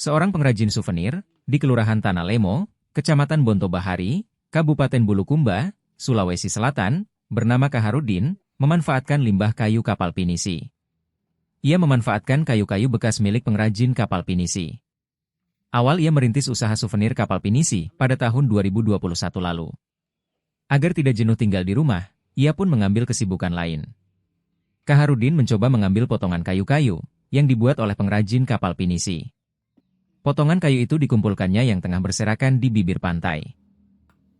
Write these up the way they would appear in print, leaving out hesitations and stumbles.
Seorang pengrajin souvenir di Kelurahan Tanah Lemo, Kecamatan Bonto Bahari, Kabupaten Bulukumba, Sulawesi Selatan, bernama Kaharudin, memanfaatkan limbah kayu kapal pinisi. Ia memanfaatkan kayu-kayu bekas milik pengrajin kapal pinisi. Awal ia merintis usaha souvenir kapal pinisi pada tahun 2021 lalu. Agar tidak jenuh tinggal di rumah, ia pun mengambil kesibukan lain. Kaharudin mencoba mengambil potongan kayu-kayu yang dibuat oleh pengrajin kapal pinisi. Potongan kayu itu dikumpulkannya yang tengah berserakan di bibir pantai.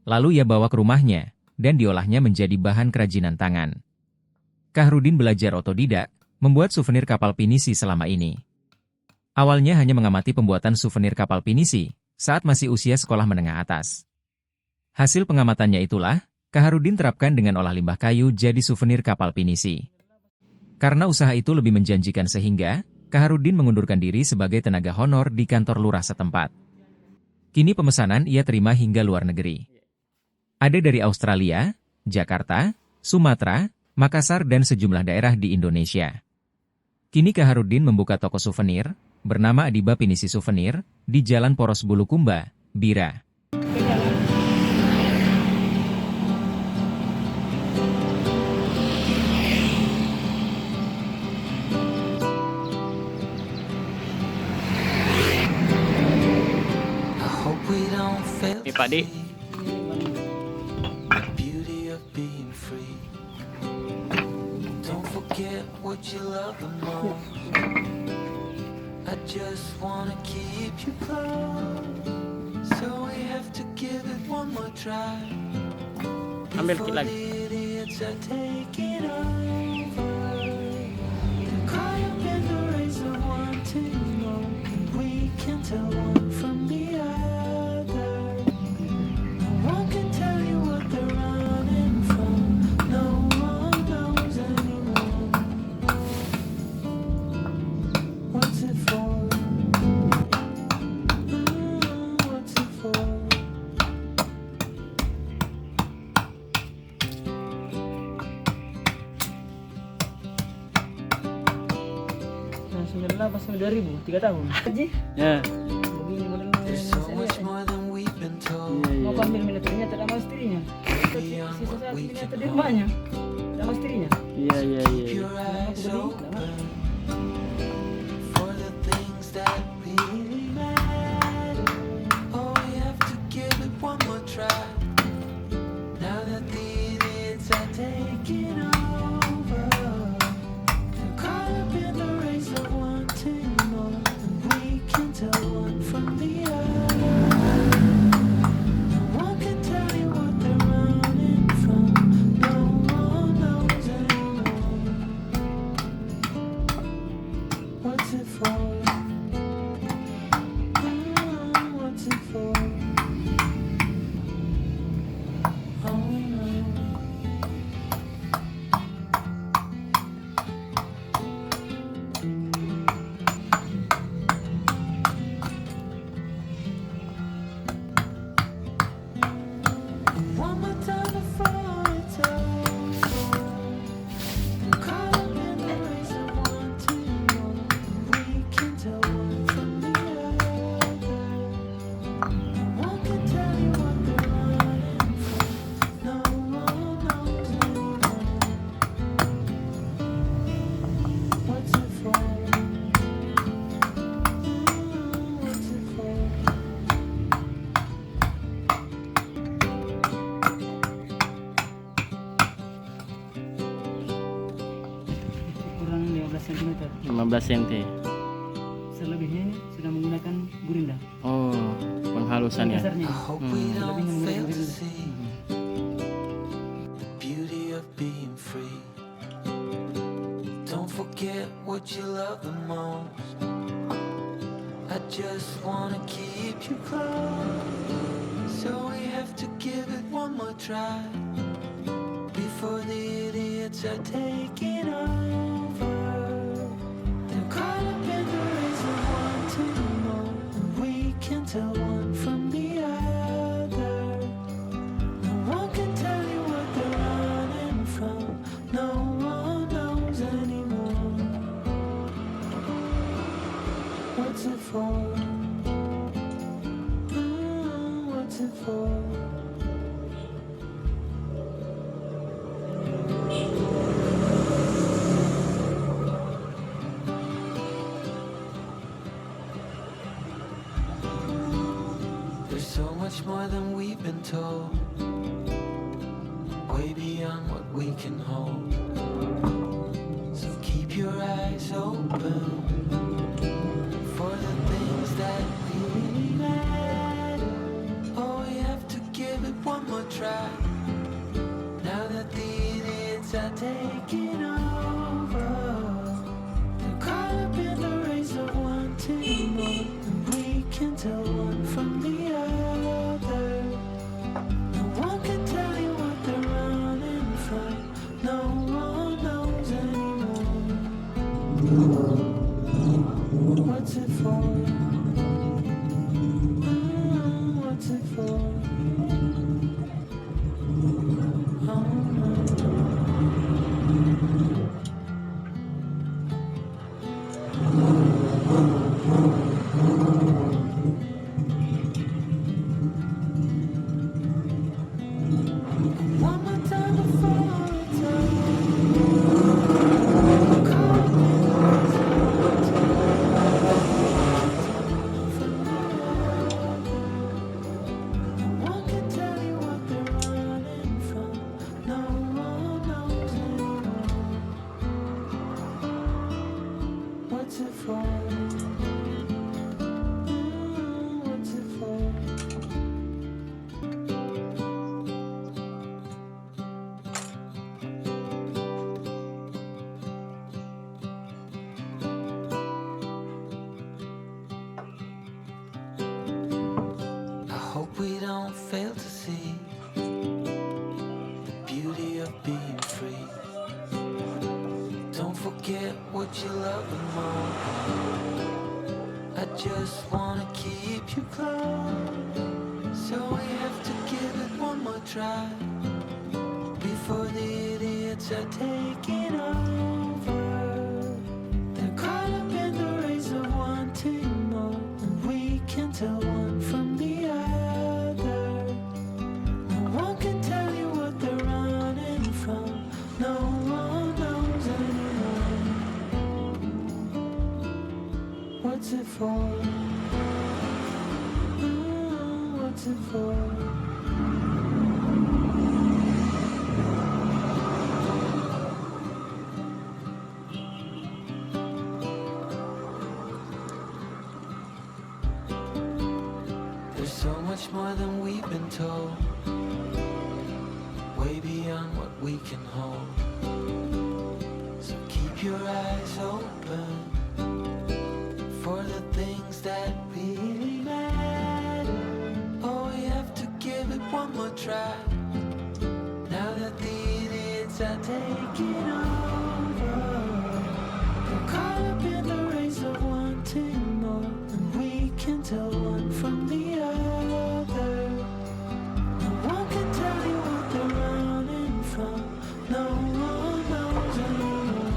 Lalu ia bawa ke rumahnya dan diolahnya menjadi bahan kerajinan tangan. Kaharudin belajar otodidak membuat souvenir kapal pinisi selama ini. Awalnya hanya mengamati pembuatan souvenir kapal pinisi saat masih usia sekolah menengah atas. Hasil pengamatannya itulah, Kaharudin terapkan dengan olah limbah kayu jadi souvenir kapal pinisi. Karena usaha itu lebih menjanjikan sehingga, Kaharudin mengundurkan diri sebagai tenaga honor di kantor lurah setempat. Kini pemesanan ia terima hingga luar negeri. Ada dari Australia, Jakarta, Sumatera, Makassar dan sejumlah daerah di Indonesia. Kini Kaharudin membuka toko souvenir, bernama Adiba Pinisi Souvenir, di Jalan Poros Bulukumba, Bira. Pak Di. I just wanna keep you close, so we have to give it one more try. Ambil kit lagi. Idiots are taking over. They're caught up in the race of wanting more. We can tell one from the other. No one can tell you what they're running from. No one knows anymore. What's it for? What's it for? Nah, 2000, 3 tahun. Haji? Ya. Begini modelnya There's so saya much lihat ya. more than we've been told. Mau ambil miniaturnya tidak mau istrinya. Sisa satu miniatur di rumahnya. Tidak mau istrinya. Iya. Keep your eyes open for the things that really matter. Oh, we have to give it one more try. Now that the idiots are taking over, they're caught up in the race of wanting more. And we can tell one from the other. No one can tell you what they're running from. No one knows anymore. What's it for? What's it for? Oh no. One more time before it's over. They're caught up in the race of wanting more. We can tell one from the other. No one can tell you what they're running from. No one knows anymore. What's it for? What's it for? Kurang 15 cm. 15 cm. Selebihnya ini sudah menggunakan gurinda. Oh, penghalusan ya. Dasarnya. I hope we Lebihnya don't menggunakan fail to gurinda. see the beauty of being free. Don't forget what you love the most. I just wanna keep you close, so we have to give it one more try before the idiots are taking over. They're caught up in the race of wanting more, and we can tell one from the other. No one can tell you what they're running from. No one knows anymore. What's it for? much more than we've been told, way beyond what we can hold. So keep your eyes open for the things that really matter. Oh, we have to give it one more try, now that the idiots are taking over. They're caught up in the race of wanting more, and we can tell one from the other. No one can tell you what they're running from. No one knows anymore. What's it for? What's it for? Oh no. One more time before it's no one can tell you what they're running from. No one knows anymore. What's it for? What's it for? I hope we don't fail to see the beauty of being free. Don't forget what you love the most. I just wanna keep you close, so we have to give it one more try before the idiots are taking over. They're caught up in the race of wanting more, and we can tell one from the other. No one can tell you what they're running from. No one knows anymore. What's it for? What's it for? There's so much more than we've been told, way beyond what we can hold. So keep your eyes open for the things that really matter. Oh, we have to give it one more try, now that the idiots are taking over. They're caught up in the race of wanting more, and we can tell one from the other. No one can tell you what they're running from. No one knows anymore.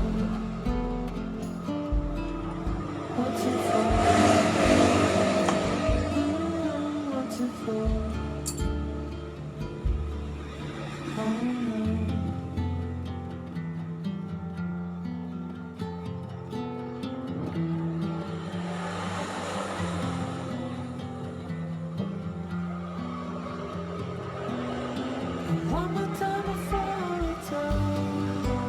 What's it for? What's it for? Oh no. One more time before it's over.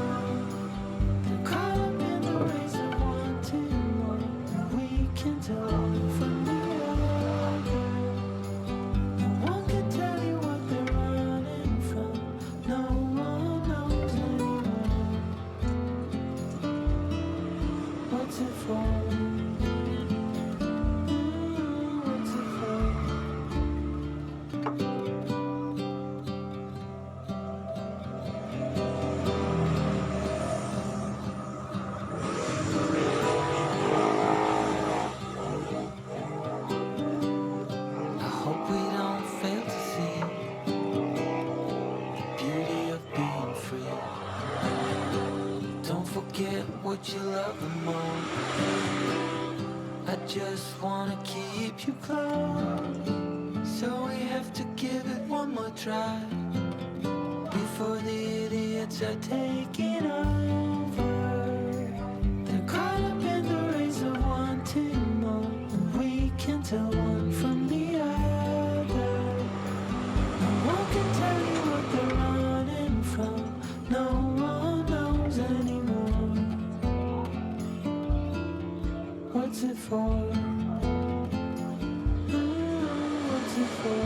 They're caught up in the race of wanting more, and we can tell one from the other. No one can tell you what they're running from. No one knows anymore. What's it for? What's it for? I hope we don't fail to see the beauty of being free. Don't forget what you love the most. I just wanna keep you close, so we have to give it one more try before the idiots are taking over. They're caught up in the race of wanting more, and we can tell one from the other. What's it for? What's it for?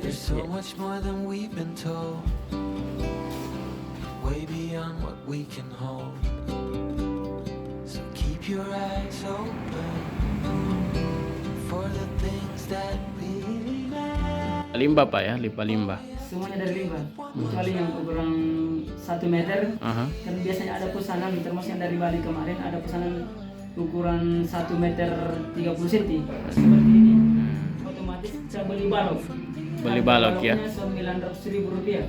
There's so much more than we've been told, way beyond what we can hold. So keep your eyes open for the things that really matter. Limbah Pak ya, limbah-limbah. Semuanya dari limbah, kecuali yang ukuran 1 meter. Aha. Kan biasanya ada pesanan, termasuk yang dari Bali kemarin ada pesanan ukuran 1 meter 30 cm seperti ini. Otomatis saya beli balok. Beli balok ya. Baloknya Rp900.000.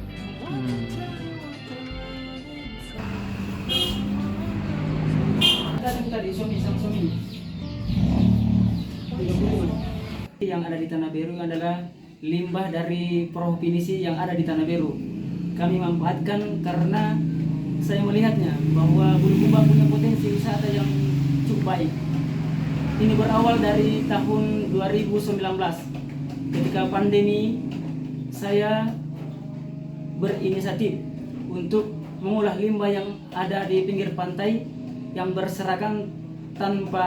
Tadi suami sama suami 30. Yang ada di Tanah Beru adalah limbah dari perahu pinisi yang ada di Tanah Beru. Kami manfaatkan karena saya melihatnya bahwa Bulukumba punya potensi wisata yang cukup baik. Ini berawal dari tahun 2019. Ketika pandemi, saya berinisiatif untuk mengolah limbah yang ada di pinggir pantai yang berserakan tanpa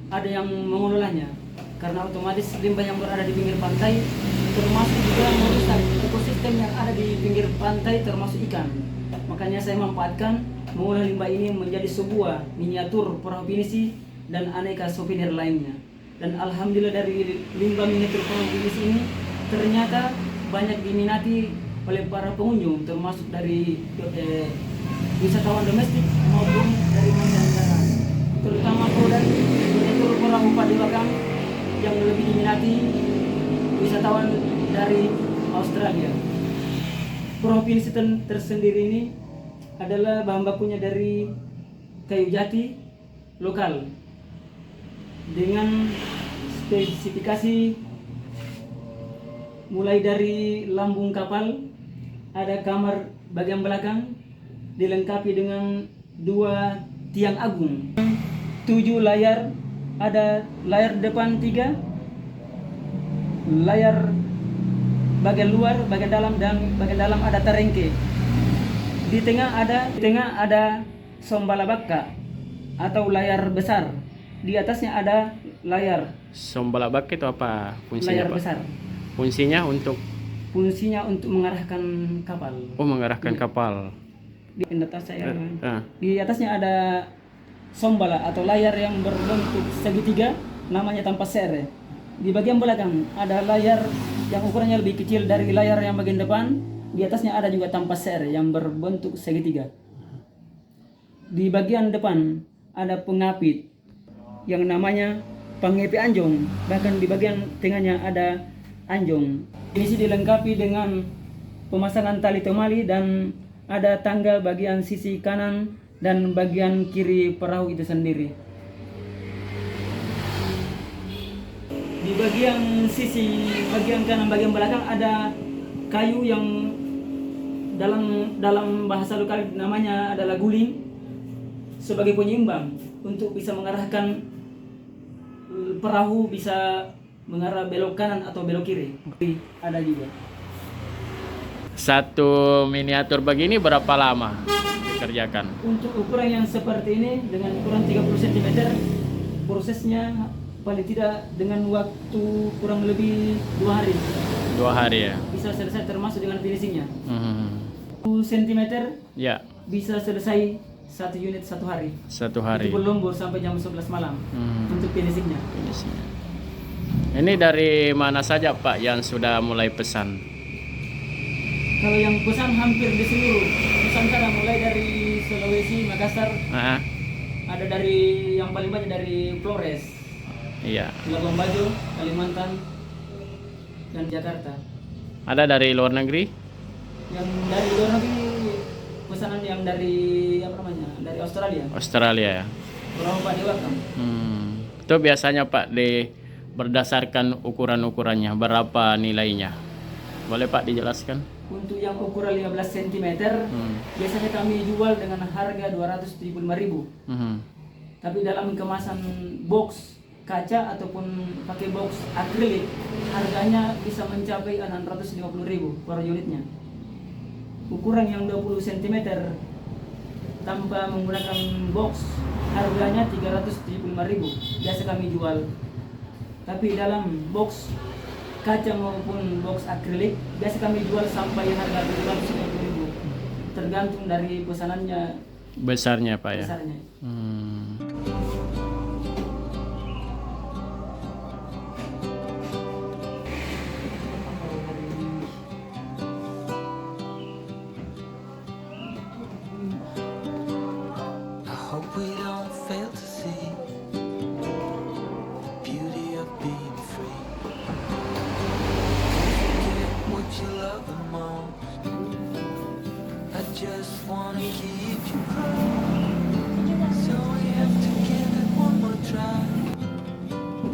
ada yang mengelolanya. Karena otomatis limbah yang berada di pinggir pantai termasuk juga merusak ekosistem yang ada di pinggir pantai termasuk ikan. Makanya saya memanfaatkan mengolah limbah ini menjadi sebuah miniatur perahu pinisi dan aneka souvenir lainnya. Dan alhamdulillah dari limbah miniatur perahu pinisi ini ternyata banyak diminati oleh para pengunjung, termasuk dari wisatawan domestik maupun dari mancanegara. Terutama produk miniatur perahu Padewakan yang lebih diminati wisatawan dari Australia. Perahu pinisi tersendiri ini adalah bahan bakunya dari kayu jati lokal dengan spesifikasi mulai dari lambung kapal, ada kamar bagian belakang dilengkapi dengan 2 tiang agung, 7 layar, ada layar depan 3, layar bagian luar, bagian dalam, dan bagian dalam ada terengke. Di tengah ada sombalabaka atau layar besar. Di atasnya ada layar Sombalabak itu apa fungsinya layar Pak? besar. Fungsinya untuk mengarahkan kapal. oh mengarahkan Iya. kapal. Di atas saya, Ah. di atasnya ada sombala atau layar yang berbentuk segitiga, namanya tanpa sere. Di bagian belakang ada layar yang ukurannya lebih kecil dari layar yang bagian depan. Di atasnya ada juga tanpa sere yang berbentuk segitiga. Di bagian depan ada pengapit yang namanya pengepi anjong. Bahkan di bagian tengahnya ada anjong. Ini sih dilengkapi dengan pemasangan tali temali dan ada tangga bagian sisi kanan dan bagian kiri perahu itu sendiri. Di bagian bagian kanan bagian belakang ada kayu yang dalam bahasa lokal namanya adalah guling sebagai penyeimbang untuk bisa mengarahkan perahu bisa mengarah belok kanan atau belok kiri. Ada juga. Satu miniatur begini berapa lama dikerjakan? Untuk ukuran yang seperti ini dengan ukuran 30 cm, prosesnya paling tidak dengan waktu kurang lebih 2 hari 2 hari ya. bisa selesai, termasuk dengan finishingnya. 1 Hmm. cm Ya, bisa selesai 1 unit 1 hari. 1 hari. Itu berlombor sampai jam 11 malam untuk finishingnya. Finishingnya. Ini dari mana saja Pak yang sudah mulai pesan? Kalau yang pesan hampir di seluruh Nusantara, mulai dari Sulawesi, Makassar, Ah, ada dari yang paling banyak dari Flores, iya. Labuan Bajo, Kalimantan, dan Jakarta. Ada dari luar negeri? Yang dari luar negeri pesanan yang dari dari Australia, Australia ya. Perahu Padewakan. Itu biasanya Pak berdasarkan ukuran-ukurannya berapa nilainya? Boleh Pak dijelaskan? Untuk yang ukuran 15 cm, biasanya kami jual dengan harga 275.000. Mhm. Tapi dalam kemasan box kaca ataupun pakai box akrilik, harganya bisa mencapai 650.000 per unitnya. Ukuran yang 20 cm tanpa menggunakan box harganya 375.000 biasa kami jual. Tapi dalam box kaca maupun box akrilik biasa kami jual sampai harga 750.000, tergantung dari pesanannya Besarnya Pak ya. besarnya. I hope we don't fail to see the beauty of being free. Forget what you love the most. I just wanna keep you close. So we have to give it one more try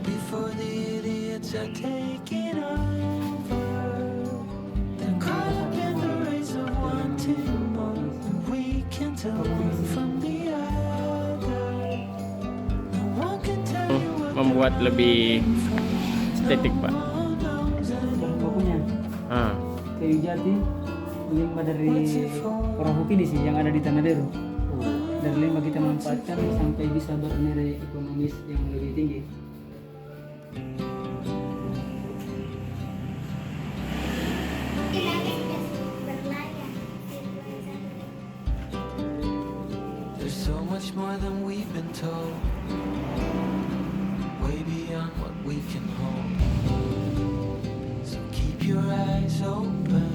before the idiots are taking over. They're caught up in the race of wanting more. We can tell one from the other. No one can tell you what Membuat lebih estetik Pak. Bahan bakunya Ah, kayu jati, limbah dari perahu pinisi yang ada di Tanah Deru. Dari limbah kita manfaatkan sampai bisa bernilai ekonomis yang lebih tinggi. there's so much more than we've been told, way beyond what we can hold. So keep your eyes open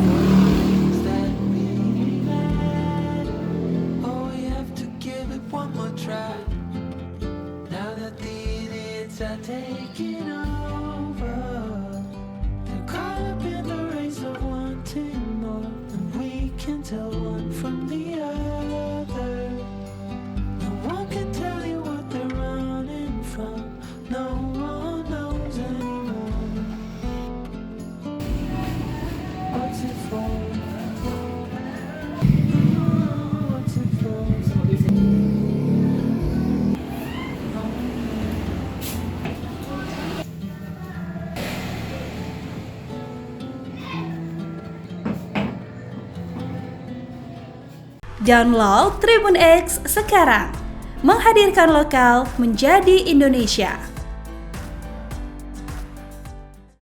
for the things that really matter. Oh, we have to give it one more try now that the idiots are taking over. They're caught up in the race of wanting more, and we can tell one from the other. No one can tell you what they're running from. No one knows anymore. What's it for? What's it for? Download Tribun X sekarang, menghadirkan lokal menjadi Indonesia.